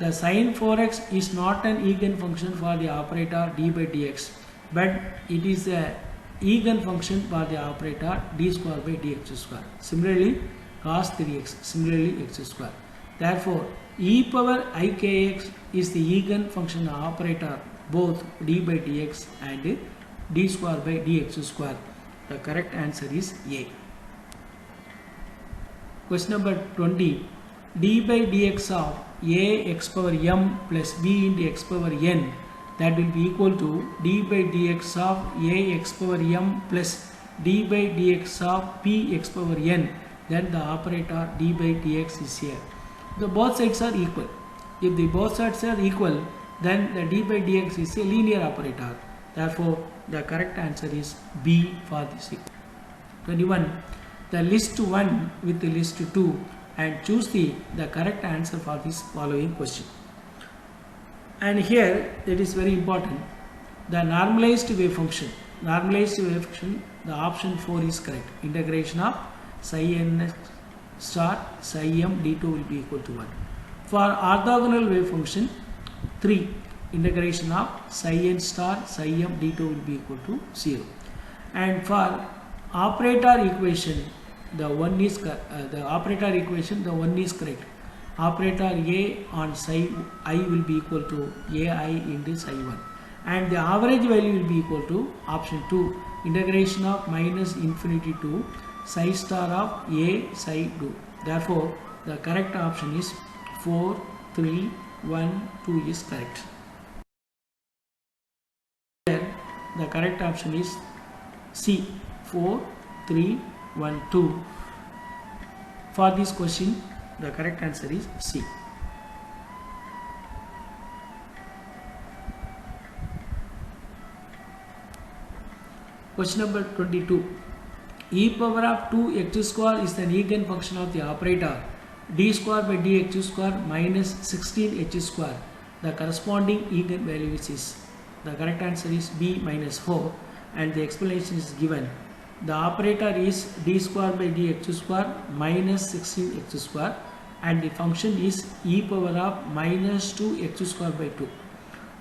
the sin 4x is not an eigenfunction for the operator d by dx, but it is a eigenfunction for the operator d square by dx square. Similarly, cos 3x, similarly x square. Therefore, e power ikx is the eigenfunction operator both d by dx and d square by dx square. The correct answer is A. Question number 20. D by dx of a x power m plus b into x power n, that will be equal to d by dx of a x power m plus d by dx of p x power n. Then the operator d by dx is here. The both sides are equal. If the both sides are equal, then the d by dx is a linear operator. Therefore, the correct answer is B for this. 21. The list 1 with the list 2 and choose the correct answer for this following question. And here it is very important. The normalized wave function, the option 4 is correct. Integration of psi n star psi m d2 will be equal to 1. For orthogonal wave function 3, integration of psi n star psi m d2 will be equal to 0. And for operator equation, the one is the one is correct. Operator A on psi I will be equal to ai into psi 1, and the average value will be equal to option 2, integration of minus infinity to psi star of a psi 2. Therefore, the correct option is 4, 3, 1, 2 is correct. Here, the correct option is C, 4, 3, 1, 2. For this question, the correct answer is C. Question number 22. E power of 2x square is an eigenfunction of the operator d square by dx square minus 16h square. The corresponding eigenvalue is the correct answer is B, minus 4, and the explanation is given. The operator is d square by dx square minus 16x square, and the function is e power of minus 2x square by 2.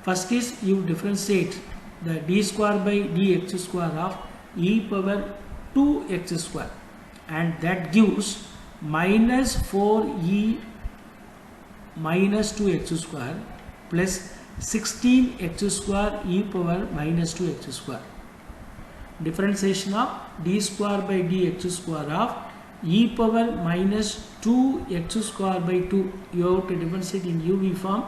First is you differentiate the d square by dx square of e power 2x square, and that gives minus 4e minus 2x square plus 16x square e power minus 2x square. Differentiation of d square by dx square of e power minus 2x square by 2. You have to differentiate in UV form.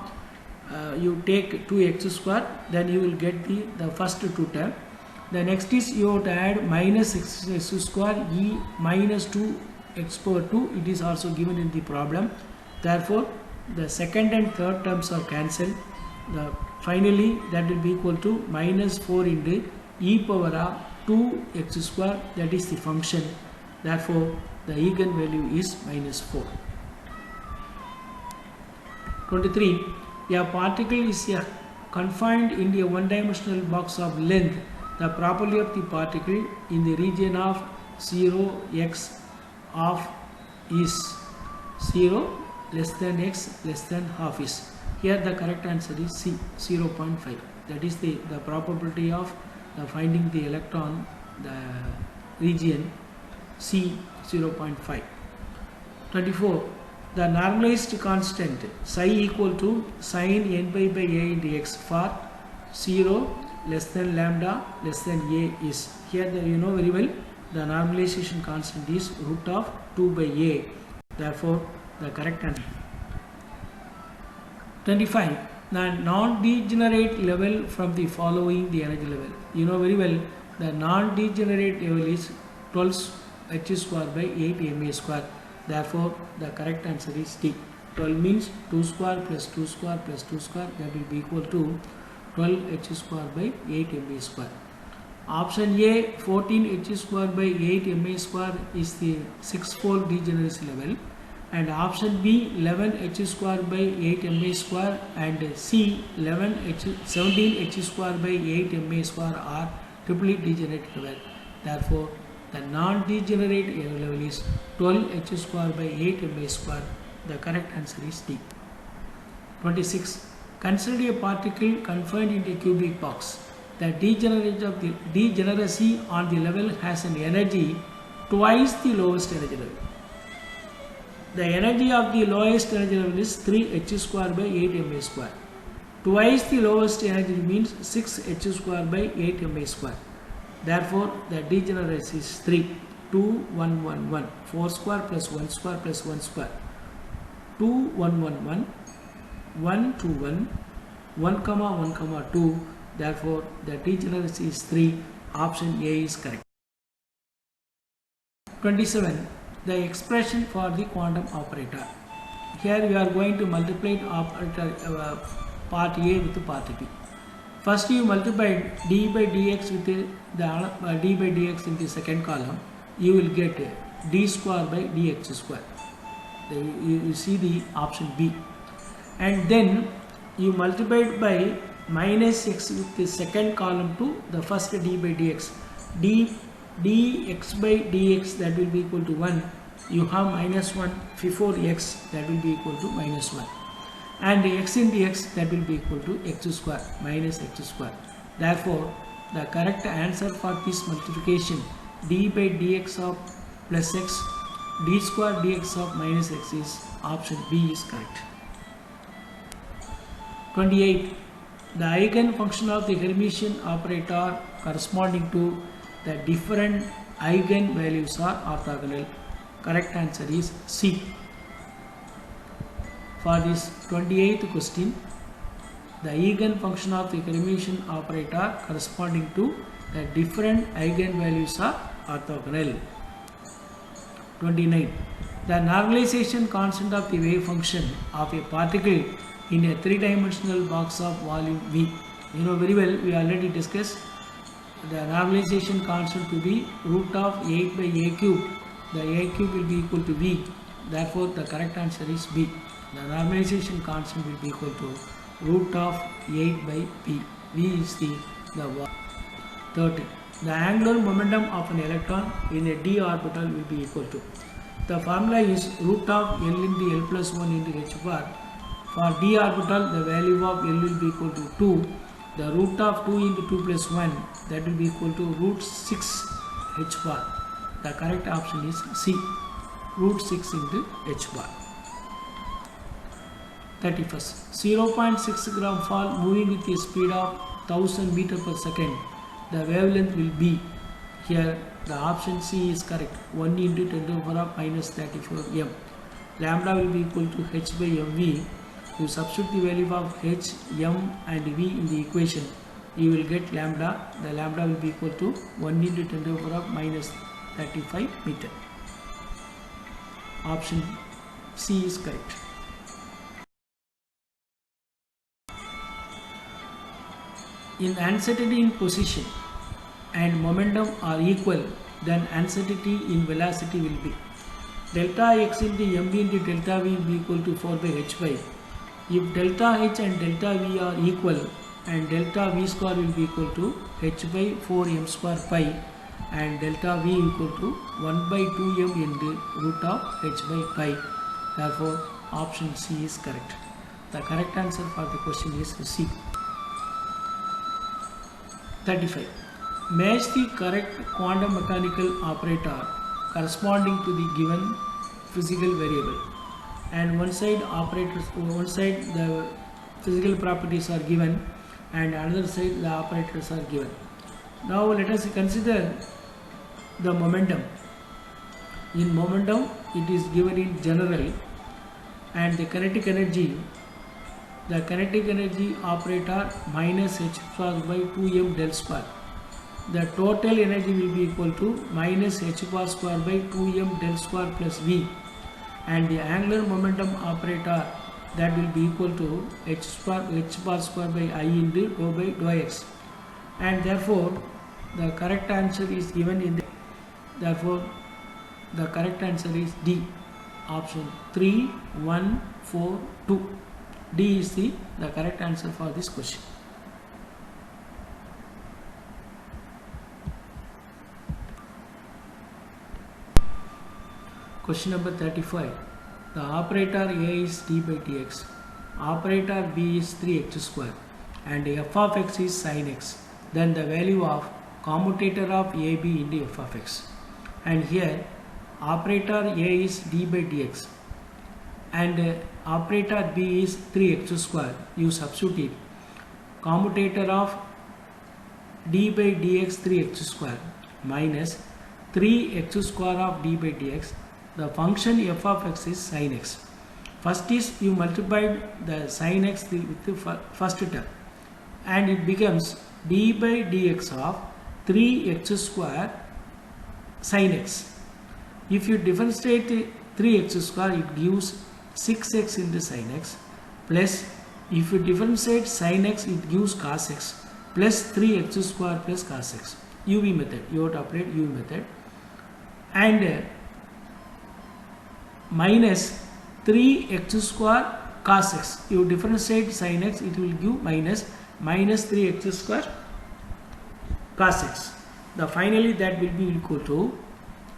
You take 2x square, then you will get the first two term. The next is you have to add minus 6x square e minus 2x power 2. It is also given in the problem. Therefore, the second and third terms are cancelled. Finally, that will be equal to minus 4 into e power of 2x square, that is the function. Therefore, the eigenvalue is minus 4. 23. A particle is confined in a one-dimensional box of length. The property of the particle in the region of 0 x of is 0 less than x less than half is. Here the correct answer is C, 0.5. That is the probability of finding the electron, the region C, 0.5. 24. The normalized constant psi equal to sin n pi by a into x for 0 less than lambda less than a is. Here you know very well the normalization constant is root of 2 by a. Therefore, the correct answer. 25. The non-degenerate level from the following the energy level. You know very well the non-degenerate level is 12 h square by 8 ma square. Therefore, the correct answer is D. 12 means 2 square plus 2 square plus 2 square, that will be equal to 12 h square by 8 ma square. Option A, 14 h square by 8 ma square is the 6-fold degeneracy level, and option B, 11 h square by 8 ma square, and C, 17 h square by 8 ma square are triply degenerate level. Therefore, the non-degenerate level is 12 h square by 8 ma square. The correct answer is D. 26. Consider a particle confined in a cubic box. The degeneracy on the level has an energy twice the lowest energy level. The energy of the lowest energy level is 3 h square by 8 ma square. Twice the lowest energy means 6 h square by 8 ma square. Therefore, the degeneracy is 3, 2, 1, 1, 1, 4 square plus 1 square plus 1 square, 2, 1, 1, 1, 1, 2, 1, 1, 1, 2. Therefore, the degeneracy is 3. Option A is correct. 27. The expression for the quantum operator. Here we are going to multiply operator part A with part B. First you multiply d by dx with the d by dx in the second column. You will get d square by dx square. You see the option B. And then you multiply it by minus x with the second column to the first d by dx. dx by dx, that will be equal to 1. You have minus 1 before x, that will be equal to minus 1. and x into x, that will be equal to x square minus x square. Therefore, the correct answer for this multiplication d by dx of plus x d square dx of minus x is option B is correct. 28. The eigenfunction of the Hermitian operator corresponding to the different eigenvalues are orthogonal. Correct answer is C. For this 28th question, the eigenfunction of the Hermitian operator corresponding to the different eigenvalues are orthogonal. 29. The normalization constant of the wave function of a particle in a three-dimensional box of volume V. You know very well, we already discussed the normalization constant to be root of 8 by a cube. The a cube will be equal to V. Therefore, the correct answer is B. The normalization constant will be equal to root of 8 by P. V is the 30. The angular momentum of an electron in a d orbital will be equal to. The formula is root of L into L plus 1 into h bar. For d orbital, the value of L will be equal to 2. The root of 2 into 2 plus 1, that will be equal to root 6 h bar. The correct option is C, root 6 into h bar. 31st. 0.6 gram fall moving with a speed of 1000 meter per second. The wavelength will be, here the option C is correct, 1 into 10 to the power of minus 34 m. Lambda will be equal to h by mv. You substitute the value of h, m and v in the equation, you will get lambda. The lambda will be equal to 1 into 10 to the power of minus 35 meter. Option C is correct. In uncertainty in position and momentum are equal, then uncertainty in velocity will be delta x into mv into delta v will be equal to 4 by h by. If delta h and delta v are equal and delta v square will be equal to h by 4 m square pi and delta v equal to 1 by 2 m into root of h by pi. Therefore, option C is correct. The correct answer for the question is C. 35. Match the correct quantum mechanical operator corresponding to the given physical variable. And one side the physical properties are given and another side the operators are given. Now let us consider the momentum. In momentum, it is given in general, and the kinetic energy operator minus h square by 2m del square. The total energy will be equal to minus h bar square by 2m del square plus v, and the angular momentum operator, that will be equal to h bar square by I into rho by dou x, and therefore the correct answer is given in the, therefore the correct answer is D, option 3, 1, 4, 2. D is the correct answer for this question. Question number 35. The operator A is d by dx, operator B is 3x square, and f of x is sin x. Then the value of commutator of AB into f of x. And here operator A is d by dx and operator B is 3x square. You substitute commutator of d by dx 3x square minus 3x square of d by dx. The function f of x is sin x. First is you multiplied the sin x with the first term, and it becomes d by dx of 3x square sin x. If you differentiate 3x square, it gives 6x into sin x, plus if you differentiate sin x, it gives cos x, plus 3x square plus cos x. UV method, you have to apply UV method, and minus 3x square cos x. You differentiate sin x, it will give minus 3x square cos x. The finally that will be equal to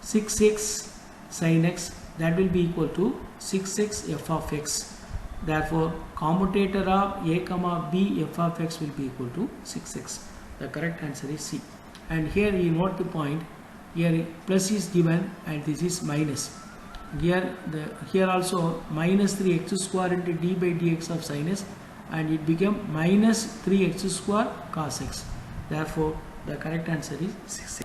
6x sin x, that will be equal to 6x f of x Therefore, commutator of a comma b f of x will be equal to 6x. The correct answer is C. And here you note the point. Here plus is given and this is minus. Here also minus 3x square into d by dx of sin s, and it became minus 3x square cos x. Therefore, the correct answer is 6.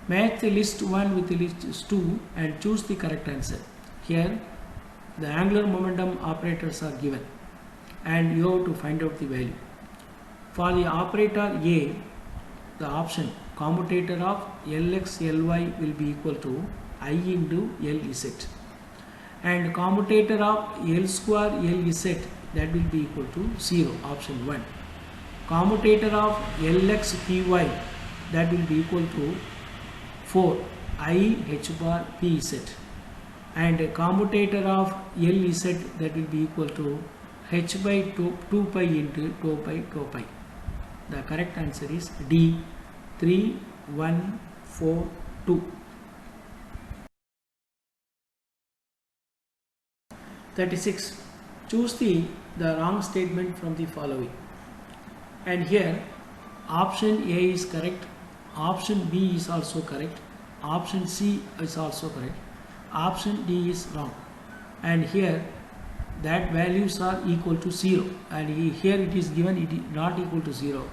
Match the list 1 with the list 2 and choose the correct answer. Here the angular momentum operators are given and you have to find out the value. For the operator A, the option commutator of Lx Ly will be equal to I into Lz, and commutator of L square Lz, that will be equal to 0, option 1. Commutator of Lx Py, that will be equal to 4 I h bar Pz, and commutator of Lz, that will be equal to h by 2 pi into 2 pi 2 pi. The correct answer is D, 3, 1, 4, 2. 36. Choose the wrong statement from the following. And here option A is correct, option B is also correct, option C is also correct, option D is wrong. And here that values are equal to 0, and here it is given it is not equal to 0.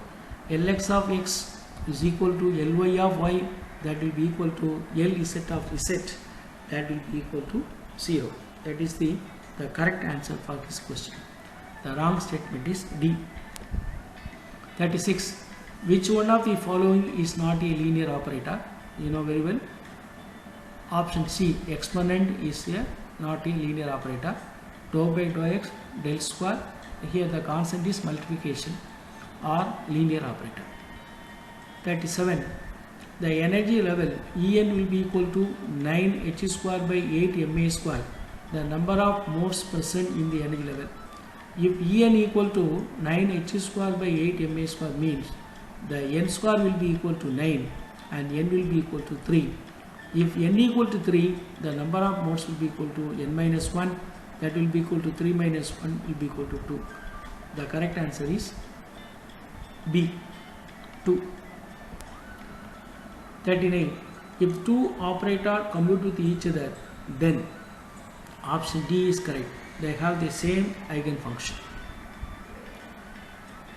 Lx of x is equal to Ly of y, that will be equal to Lz of z, that will be equal to 0. That is the correct answer for this question. The wrong statement is D. 36. Which one of the following is not a linear operator? You know very well. Option C, exponent is not a linear operator. Dou by dou x, del square, here the constant is multiplication, or linear operator. 37. The energy level En will be equal to 9 h square by 8 ma square, the number of moles present in the energy level. If En equal to 9 h square by 8 ma square means the n square will be equal to 9 and n will be equal to 3. If n equal to 3, the number of moles will be equal to n minus 1, that will be equal to 3 minus 1 will be equal to 2. The correct answer is B, 2. 39. If two operators commute with each other, then option D is correct. They have the same eigenfunction.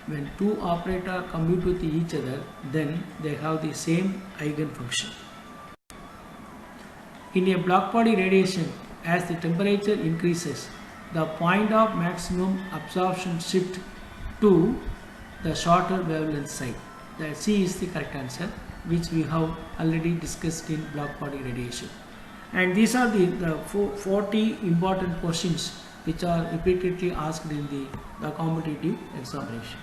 When two operators commute with each other, then they have the same eigenfunction. In a black body radiation, as the temperature increases, the point of maximum absorption shift to the shorter wavelength side. The C is the correct answer, which we have already discussed in black body radiation. And these are the 40 important questions which are repeatedly asked in the competitive examination.